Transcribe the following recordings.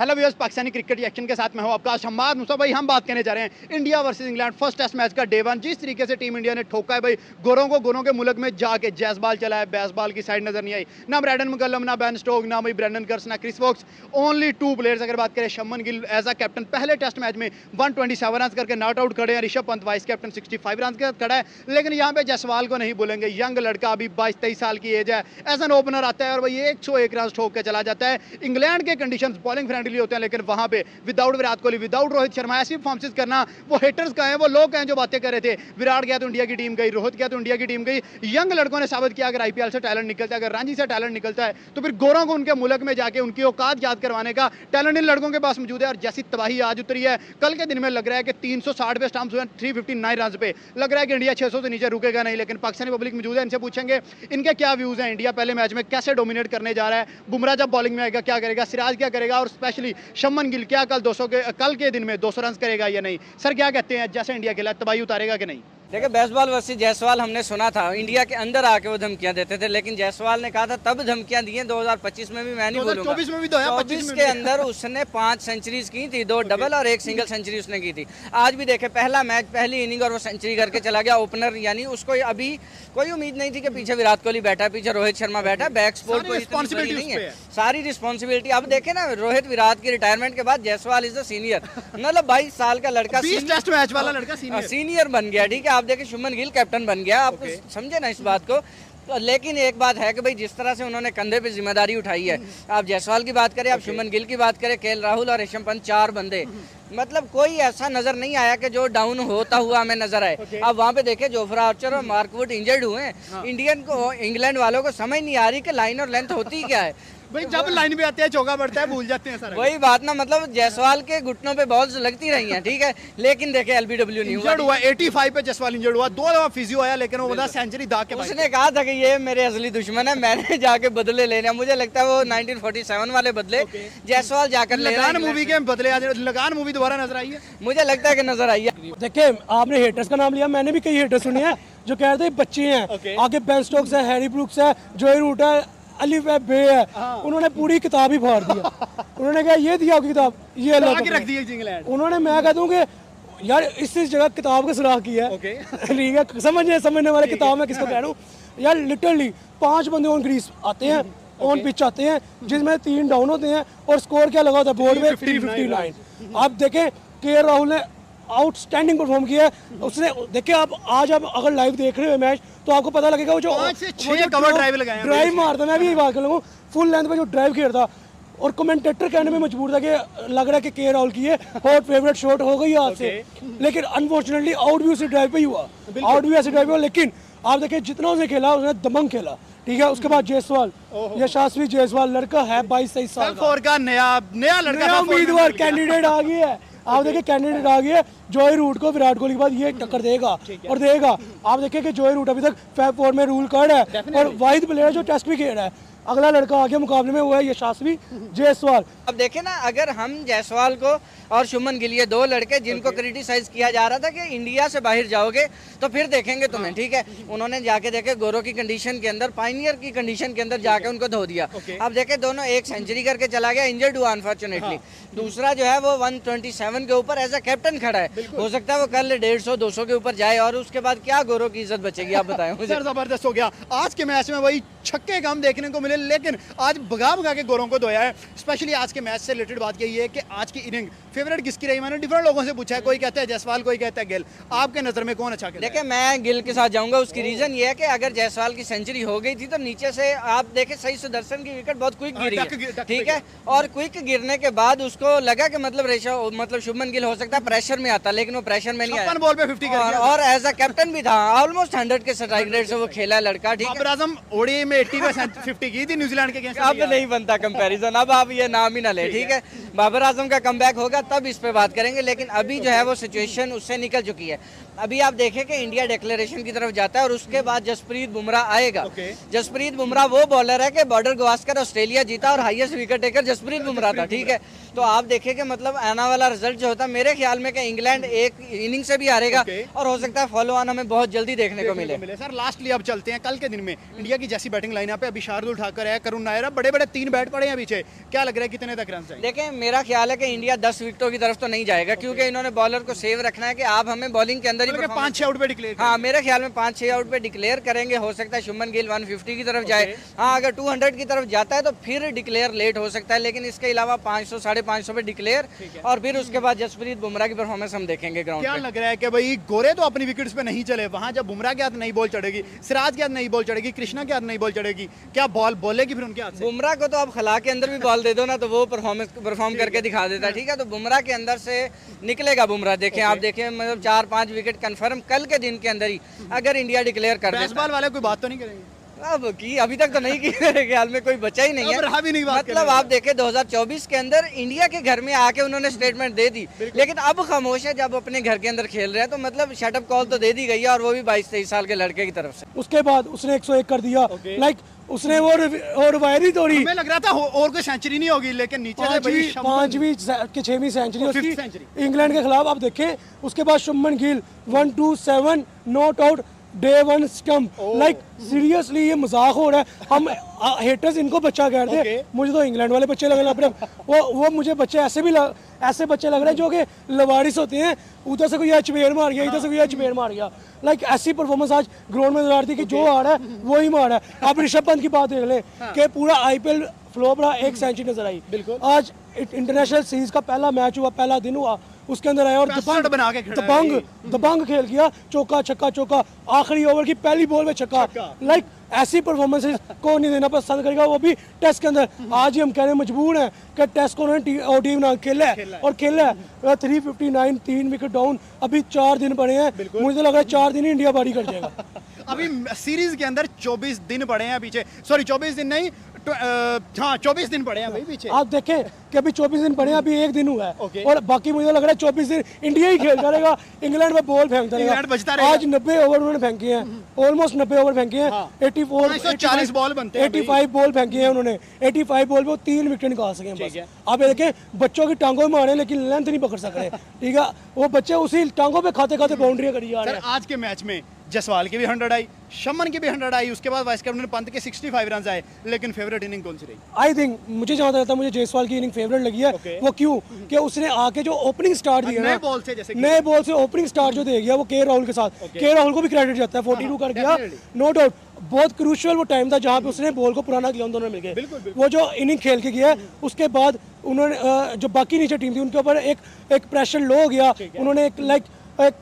Hello viewers, Pakistani cricket action के साथ मैं हूं आपका शम्माद मुसा। भाई हम बात करने जा रहे हैं India versus England first test match day डे 1। जिस तरीके से टीम इंडिया ने ठोका है भाई गोरों के मुल्क में जाके जैसबाल चला है, बेसबाल की साइड नजर नहीं आई। ना ब्रैडन मकल्लम, ना बेन स्टोक, ना भाई ब्रेंडन कर्स, ना क्रिस वोक्स। ओनली 2 प्लेयर्स अगर बात करें, शमन गिल एज अ कैप्टन पहले टेस्ट मैच में 127 रन करके नॉट आउट खड़े हैं। Rishabh Pant vice captain 65 run के साथ खड़ा है। लेकिन यहाँ पे जैसवाल को नहीं बोलेंगे, यंग लड़का अभी 22-23 साल की एज है, एज एन ओपनर आता है और भाई 101 रन ठोक के चला जाता है। इंग्लैंड के कंडीशंस बॉलिंग फ्रेंडली होते हैं, लेकिन वहां पे विदाउट विराट कोहली, विदाउट रोहित शर्मा ऐसी परफॉर्मेंस करना, वो हेटर्स का है, वो लोग हैं जो बातें कर रहे थे विराट गया तो इंडिया की टीम गई, रोहित गया तो इंडिया की टीम गई। यंग लड़कों ने साबित किया अगर आईपीएल से टैलेंट निकलता है, अगर रांची से टैलेंट निकलता है तो फिर गोरों को उनके मुल्क में जाके उनकी औकात याद करवाने का टैलेंट इन लड़कों के पास मौजूद है। और जैसी तबाही आज उतरी है, कल के दिन में लग रहा है कि 360 पे स्टंप्स हुए, 359 रन पे लग रहा है कि इंडिया 600 से नीचे रुकेगा नहीं। लेकिन पाकिस्तानी पब्लिक मौजूद है, इनसे पूछेंगे इनके क्या व्यूज हैं, इंडिया पहले मैच में कैसे डोमिनेट करने जा रहा है, बुमराह जब बॉलिंग में आएगा क्या करेगा, सिराज क्या करेगा, और स्पेशली शमन गिल क्या कल के दिन में 200 रन करेगा या नहीं। सर क्या कहते हैं, जैसे इंडिया खेला तबाही उतारेगा कि नहीं? देखिए, बेसबॉल वर्सेस जायसवाल हमने सुना था, इंडिया के अंदर आके वो धमकियां देते थे, लेकिन जायसवाल ने कहा था तब धमकियां दी हैं। 2025 में भी मैं नहीं बोलूंगा, 2024 में भी तो है, 24 के अंदर उसने 5 सेंचुरीज की थी, 2 डबल और 1 सिंगल सेंचुरी उसने की थी। आज भी देखे पहला मैच, पहली इनिंग और वो सेंचुरी करके चला गया ओपनर, यानी उसको अभी कोई उम्मीद नहीं थी कि पीछे विराट कोहली बैठा है, पीछे रोहित शर्मा बैठा है, बैक स्पोर्ट कोई रिस्पॉन्सिबिलिटी नहीं है, सारी रिस्पॉन्सिबिलिटी। अब देखे ना, रोहित विराट की रिटायरमेंट के बाद जायसवाल इज द सीनियर, मतलब 22 साल का लड़का टेस्ट मैच वाला लड़का सीनियर बन गया। ठीक है, आप देखे शुभमन गिल कैप्टन बन गया, आप समझे ना इस बात को। तो लेकिन एक बात है कि भाई जिस तरह से उन्होंने कंधे पे जिम्मेदारी उठाई है, आप जायसवाल की बात करें, आप शुभमन गिल की बात करें, केएल राहुल और ऋषभ पंत, 4 बंदे, मतलब कोई ऐसा नजर नहीं आया कि जो डाउन होता हुआ हमें नजर आए। अब वहाँ पे देखे जोफ्रा आर्चर और मार्क वुड इंजर्ड हुए हैं। इंग्लैंड वालों को समझ नहीं आ रही कि लाइन और लेंथ होती क्या है भाई, जब लाइन पे आते हैं चौका पड़ता है, भूल जाते हैं सर। वही बात ना, मतलब जायसवाल के घुटनों पे बॉल्स लगती रही हैं, ठीक है, लेकिन देखे एलबीडब्ल्यू नहीं हुआ। 85 पे जायसवाल इंजर्ड हुआ, 2 दफा फिजियो आया, लेकिन वो बता सेंचुरी दाग के उसने कहा था कि ये मेरे असली दुश्मन है, मैंने जाके बदले लेने। मुझे लगता है वो 1947 वाले बदले जायसवाल जाकर ले रहा है। लगान मूवी के बदले आज लगान मूवी दोबारा नजर आई है, मुझे लगता है कि नजर आई है। देखिए, आपने हेटर्स का नाम लिया, मैंने भी कई हेटर्स सुने हैं जो कह रहे थे बच्चे हैं, आगे बेन स्टोक्स है, हैरी ब्रूक्स है, जोई रूट है, अली बे है, उन्होंने पूरी किताब ही फाड़ दिया। उन्होंने कहा ये दिया किताब, ये अल्लाह रख दी इंग्लैंड। उन्होंने, मैं कहता हूँ कि यार इस जगह किताब का सुराख किया है, ठीक है, समझने वाले किताब में किसको कह रहा हूँ यार। लिटरली 5 बंदे ऑन क्रीज आते हैं, ऑन पिच आते हैं, जिसमें 3 डाउन होते हैं और स्कोर क्या लगा होता है बोर्ड में 359। आप देखें केएल राहुल ने आउटस्टैंडिंग परफॉर्म किया है उसने। देखिए, आप आज आप अगर लाइव देख रहे हो मैच तो आपको पता लगेगा वो जो 5 से 6 कवर ड्राइव लगाए हैं, ड्राइव मारता, मैं भी यही बात कर लूँ, फुल लेंथ पे जो ड्राइव खेलता, और कमेंटेटर कहने में मजबूर था कि लग रहा है कि केएल राहुल की हॉट फेवरेट शॉट हो गई आज से, लेकिन अनफॉर्चुनेटली आउट भी उसी ड्राइव पे ही हुआ, आउट भी ऐसे ड्राइव हुआ। लेकिन आप देखिए जितना उसने खेला उसने दमंग खेला, ठीक है। उसके बाद जायसवाल, यशस्वी जायसवाल लड़का है 22-23 साल का नया लड़का उम्मीदवार कैंडिडेट आ गया है। आप देखिए कैंडिडेट आ गया है, जोई रूट को विराट कोहली के बाद ये टक्कर देगा और देगा। आप देखिए कि जोई रूट अभी तक फैब 4 में रूल कार्ड है और वाहिद प्लेयर जो टेस्ट भी खेल रहा है। अगला लड़का आ गया मुकाबले में, वो है यशस्वी जायसवाल। अब देखे ना, अगर हम जायसवाल को और शुभमन गिल, ये 2 लड़के जिनको क्रिटिसाइज किया जा रहा था कि इंडिया से बाहर जाओगे तो फिर देखेंगे तुम्हें, ठीक है, उन्होंने जाके देखे गोरो की कंडीशन के अंदर, पाइनियर की कंडीशन के अंदर जाके उनको धो दिया। अब देखे दोनों, एक सेंचुरी करके चला गया, इंजर्ड हुआ अनफॉर्चुनेटली, दूसरा जो है वो 127 के ऊपर एज ए कैप्टन खड़ा है। हो सकता है वो कल 150-200 के ऊपर जाए और उसके बाद क्या गोरो की इज्जत बचेगी, आप बताएं मुझे। जबरदस्त हो गया आज के मैच में, वही छक्के कम देखने को मिले, लेकिन आज भगा के गोरों को धोया है। स्पेशली आज के मैच से रिलेटेड बात यही है कि आज की इनिंग फेवरेट किसकी रही? मैंने डिफरेंट लोगों से पूछा है, कोई कहता है जायसवाल, कोई कहता है गिल। आपके नजर में कौन अच्छा खेला? देखिए, मैं गिल के साथ जाऊंगा। उसकी रीजन ये है कि अगर जायसवाल की सेंचुरी हो गई थी तो नीचे से आप देखें सही सुदर्शन की विकेट बहुत क्विक गिरी है, ठीक है, और क्विक गिरने के बाद उसको लगा कि मतलब शुभमन गिल हो सकता है प्रेशर में आता, लेकिन वो प्रेशर में नहीं आया, बॉल पे 50 और एज अ कैप्टन भी था, ऑलमोस्ट 100 के स्ट्राइक रेट से वो खेला लड़का, ठीक है। बाबर आजम ओडीआई में 80% की थी न्यूजीलैंड के अगेंस्ट। अब नहीं बनता कंपैरिजन, अब आप ये नाम ही ना ले, ठीक है। बाबर आजम का कमबैक होगा तब इस पे बात करेंगे, लेकिन अभी जो है वो सिचुएशन उससे निकल चुकी है। अभी आप देखें कि इंडिया डिक्लेरेशन की तरफ जाता है और उसके बाद जसप्रीत बुमराह आएगा। जसप्रीत बुमराह वो बॉलर है कि बॉर्डर गवास्कर ऑस्ट्रेलिया जीता और highest wicket taker Jasprit Bumrah था, ठीक है। तो आप देखें कि मतलब आने वाला रिजल्ट जो होता है मेरे ख्याल में कि इंग्लैंड एक इनिंग से भी हारेगा और हो सकता है फॉलो ऑन हमें बहुत जल्दी देखने को मिले। सर लास्टली अब चलते हैं कल के दिन में इंडिया की जैसी बैटिंग लाइनअप है, अभी शार्दुल ठाकर है, करुण नायर है, बड़े बड़े 3 बैट पड़े हैं पीछे, क्या लग रहा है कितने कितने तक रन चाहिए? देखें, मेरा ख्याल है कि इंडिया 10 विकेटों की तरफ तो नहीं जाएगा, क्योंकि इन्होंने बॉलर को सेव रखना है कि आप हमें बॉलिंग के अंदर ही मतलब performance- 5-6 आउट पे डिक्लेयर हाँ, मेरे ख्याल में 5-6 आउट पे डिक्लेयर करेंगे। हो सकता है शुभमन गिल 150 की तरफ जाए। हाँ, अगर 200 की तरफ जाता है तो फिर डिक्लेयर लेट हो सकता है, लेकिन इसके अलावा 500 550 पे डिक्लेयर, और फिर उसके बाद जसप्रीत बुमराह की परफॉर्मेंस हम देखेंगे ग्राउंड क्या पे। लग रहा है कि भाई गोरे तो अपनी विकेट्स पे नहीं चले, वहां जब बुमराह के हाथ नई बॉल चढ़ेगी, सिराज के हाथ नई बॉल चढ़ेगी, कृष्णा के हाथ नई बॉल चढ़ेगी, क्या बॉल बोलेगी फिर उनके हाथ से? बुमराह को तो आप खला के अंदर भी बॉल दे दो ना, तो वो परफॉर्म करके दिखा देता है। ठीक है, तो बुमराह के अंदर से निकलेगा बुमराह। देखें, आप देखें, मतलब 4-5 विकेट कंफर्म कल के दिन के अंदर ही अगर इंडिया डिक्लेयर कर देता। बेसबॉल वाले कोई बात तो नहीं करेंगे? अब की अभी तक तो नहीं की, मेरे ख्याल में कोई बचा ही नहीं है। अब रहा भी नहीं बात मतलब आप देखें 2024 के अंदर इंडिया के घर में आके उन्होंने स्टेटमेंट दे दी, लेकिन अब खामोश है जब अपने घर के अंदर खेल रहे हैं। तो मतलब शटअप कॉल तो दे दी गई है, और वो भी 22-23 साल के लड़के की तरफ से। उसके बाद उसने 101 कर दिया, लाइक उसने वो वायरी तोड़ी। हमें लग रहा था और कोई सेंचुरी नहीं होगी, लेकिन नीचे से भाई पांचवी कि 6वीं सेंचुरी fifth उसकी century। इंग्लैंड के खिलाफ। आप देखें, उसके बाद Shubman Gill 127 not out, day 1 stump. Like seriously ये मजाक हो रहा है। हम हेटर्स इनको बच्चा कहते हैं, मुझे तो इंग्लैंड वाले बच्चे लग रहे हैं अपने। वो मुझे बच्चे ऐसे बच्चे लग रहे हैं जो कि लवारिस होते हैं, उधर से कोई चपेड़ मार गया, इधर से कोई चपेड़ मार गया। लाइक ऐसी परफॉर्मेंस आज ग्राउंड में नजर आ रही थी कि जो आ रहा है वो ही मार रहा है। आप ऋषभ पंत की बात देख लें कि पूरा IPL फ्लॉप रहा, एक सेंचुरी नजर आई। आज इंटरनेशनल सीरीज का पहला मैच हुआ, पहला दिन हुआ, उसके अंदर आया और दबंग खेल किया, चौका छक्का चौका, आखिरी ओवर की पहली बॉल में छक्का। लाइक ऐसी परफॉर्मेंसेस को नहीं देना पसंद करेगा, वो भी टेस्ट के अंदर। आज ही हम कहने मजबूर हैं कि टेस्ट को उन्होंने ODI बना खेला है, और खेला है 359, 3 विकेट डाउन। अभी 4 दिन पड़े हैं, मुझे तो लग रहा है 4 दिन ही इंडिया बारी कर जाएगा। अभी सीरीज के अंदर 24 दिन पड़े हैं पीछे, सॉरी 24 दिन नहीं, हाँ 24 दिन पड़े हैं भाई पीछे। आप देखें कि अभी 24 दिन पड़े हैं, अभी एक दिन हुआ है, और बाकी मुझे लग रहा है 24 दिन इंडिया ही खेलता रहेगा, इंग्लैंड में बॉल फेंकता रहेगा। आज 90 ओवर उन्होंने फेंके हैं, ऑलमोस्ट 90 ओवर फेंके हैं। 140 बॉल बनते हैं, 85 बॉल फेंके हैं उन्होंने। 85 बॉल पे वो 3 विकेट निकाल सके हैं बस। आप ये देखें, बच्चों की टांगों में मारे लेकिन लेंथ नहीं पकड़ सक रहे। ठीक है, वो बच्चे उसी टांगों पे खाते खाते बाउंड्री करी जा रहे हैं। आज के मैच में जसवाल की भी 100 आई, शमन की भी 100 आई, उसके बाद वाइस कैप्टन पंत के 65 रन आए, लेकिन फेवरेट इनिंग कौन सी रही? आई थिंक मुझे जहाँ तक लगता है, मुझे जायसवाल की इनिंग फेवरेट लगी है। वो क्यों कि उसने आके जो ओपनिंग स्टार्ट दिया, नए बॉल से, जैसे नए बॉल से ओपनिंग स्टार्ट जो दे गया वो के राहुल के साथ। के राहुल को भी क्रेडिट जाता है, 42 कर गया, नो डाउट। बहुत क्रूशियल वो टाइम था जहाँ पे उसने बॉल को पुराना किया, उन दोनों ने मिलकर वो जो इनिंग खेल के गया। उसके बाद उन्होंने जो बाकी नीचे टीम थी उनके ऊपर एक प्रेशर लो हो गया, उन्होंने एक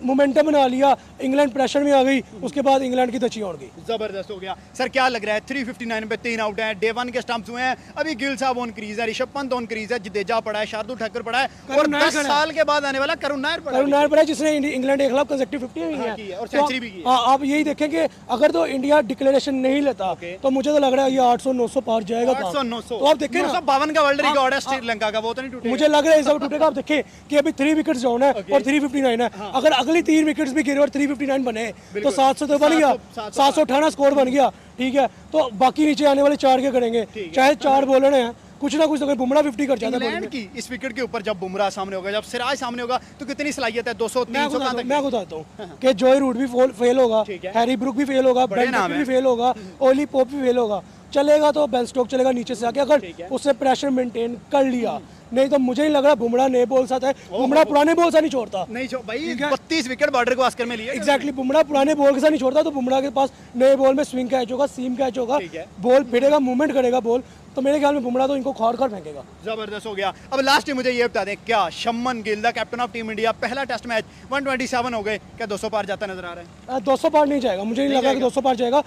मोमेंटम बना लिया, इंग्लैंड प्रेशर में आ गई, उसके बाद इंग्लैंड की धची उड़ गई। जबरदस्त हो गया। सर क्या लग रहा है, 359 पे 3 आउट हैं, डे 1 के स्टंप्स हुए हैं, अभी गिल साहब ऑन क्रीज है, ऋषभ पंत ऑन क्रीज है, जडेजा पड़ा है, शार्दुल ठाकुर पड़ा है, और 10 साल के बाद आने वाला करुण नायर पड़ा है, जिसने इंग्लैंड के खिलाफ कंसेक्टिव 50 की है और सेंचुरी भी की है। आप यही देखें कि अगर तो इंडिया डिक्लेरेशन नहीं लेता तो मुझे तो लग रहा है ये 800-900 पार जाएगा। 800-900 तो आप देखें 952 का वर्ल्ड रिकॉर्ड है श्रीलंका का, वो तो नहीं टूटेगा। मुझे लग रहा है इस बार टूटेगा। आप देखें कि अभी 3 विकेट्स डाउन है और 359 है। अगर अगली 3 विकेट्स भी गिरे और 359 बने तो 700 तो बन गया, 718 स्कोर बन गया। ठीक है, तो बाकी नीचे आने वाले 4 के करेंगे, चाहे 4 बॉलर हैं, कुछ ना कुछ तो बुमराह 50 कर जाता है। इंग्लैंड की इस विकेट के ऊपर जब बुमराह सामने होगा, जब सिराज सामने होगा, तो कितनी सलाहियत है? 200-300 का। मैं बताता हूँ कि जॉय रूट भी फेल होगा, हैरी ब्रुक भी फेल होगा, बेन भी फेल होगा, ओली पोप भी फेल होगा। चलेगा तो बेन स्टोक चलेगा नीचे से आके, अगर उसने प्रेशर मेंटेन कर लिया। नहीं तो मुझे नहीं लग रहा बुमराह नए बॉल साथ है, बुमराह पुराने बॉल से नहीं छोड़ता। नहीं भाई 32 विकेट बॉर्डर को आस्कर में लिए। एग्जैक्टली, बुमराह पुराने बॉल के साथ नहीं छोड़ता, तो बुमराह के पास नए बॉल में स्विंग कैच होगा, सीम कैच होगा, बॉल फिरेगा, मूवमेंट करेगा बॉल। तो मेरे ख्याल में बुमराह तो इनको खाड़ फेंकेगा। जबरदस्त हो गया। अब लास्ट मुझे ये बता दें, क्या Shubman Gill the captain of team India, पहला टेस्ट मैच 127 हो गए, क्या 200 पार जाता नजर आ रहा है? 200 पार नहीं जाएगा, मुझे नहीं लगा कि 200 पार जाएगा।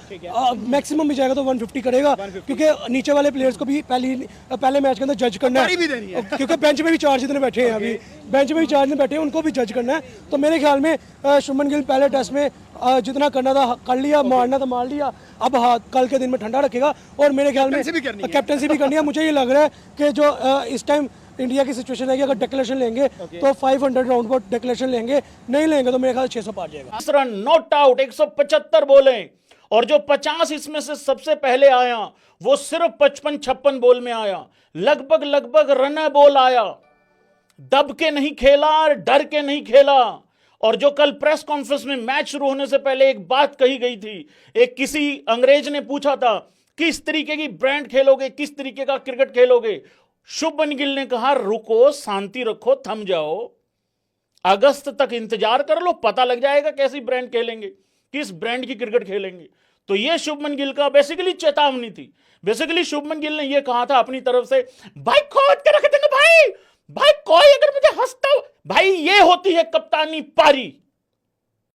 मैक्सिमम भी जाएगा तो 150 करेगा, क्योंकि नीचे वाले प्लेयर्स को भी पहले मैच के अंदर जज करना है, क्योंकि बेंच में भी 4 जितने बैठे हैं, अभी बेंच में भी 4 जने बैठे हैं, उनको भी जज करना है। तो मेरे ख्याल में शुभमन गिल पहले टेस्ट में जितना करना था कर लिया, मारना था मार लिया, अब कल के दिन में ठंडा रखेगा, और मेरे ख्याल में कैप्टनसी भी करनी है। मुझे ये लग रहा है कि जो इस टाइम इंडिया की सिचुएशन है कि अगर डिक्लेरेशन लेंगे तो 500 राउंड पर डिक्लेरेशन लेंगे, नहीं लेंगे तो मेरे ख्याल 600 पार जाएगा। 10 रन नॉट आउट, 175 बोले, और जो 50 इसमें से सबसे पहले आया वो सिर्फ 55-56 बॉल में आया, लगभग रन बॉल आया। दब के नहीं खेला, डर के नहीं खेला। और जो कल प्रेस कॉन्फ्रेंस में मैच शुरू होने से पहले एक बात कही गई थी, एक किसी अंग्रेज ने पूछा था किस तरीके की ब्रांड खेलोगे, किस तरीके का क्रिकेट खेलोगे, शुभमन गिल ने कहा रुको, शांति रखो, थम जाओ, अगस्त तक इंतजार कर लो, पता लग जाएगा कैसी ब्रांड खेलेंगे, किस ब्रांड की क्रिकेट खेलेंगे। तो यह शुभमन गिल का बेसिकली चेतावनी थी। बेसिकली शुभमन गिल ने यह कहा था अपनी तरफ से, भाई खोद के रख देंगे भाई, भाई कोई अगर मुझे हंसता, भाई ये होती है कप्तानी पारी।